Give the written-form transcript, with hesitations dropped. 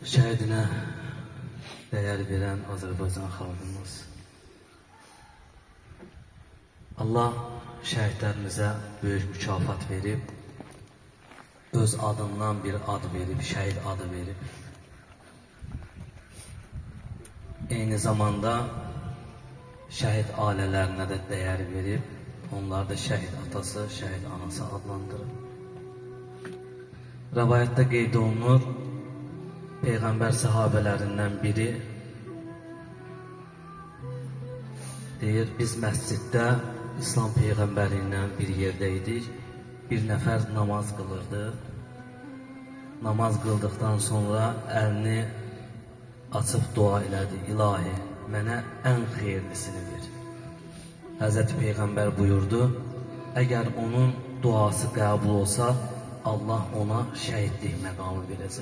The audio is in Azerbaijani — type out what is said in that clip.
şəhidinə dəyər verən Azərbaycan xalqımız. Allah şəhidlərimizə böyük mükafat verib, öz adından bir ad verib, şəhid adı verib. Eyni zamanda şəhid ailələrinə də dəyər verib, onlar da şəhid atası, şəhid anası adlandırıb. Rəvayətdə qeyd olunur, Peyğəmbər səhabələrindən biri deyir, biz məsciddə İslam Peyğəmbəri ilə bir yerdə idik, bir nəfər namaz qılırdı. Namaz qıldıqdan sonra əlini açıb dua elədi, İlahi, mənə ən xeyirlisini ver. Həzrəti Peyğəmbər buyurdu, əgər onun duası qəbul olsa, Allah ona şəhidlik məqamı verəcək.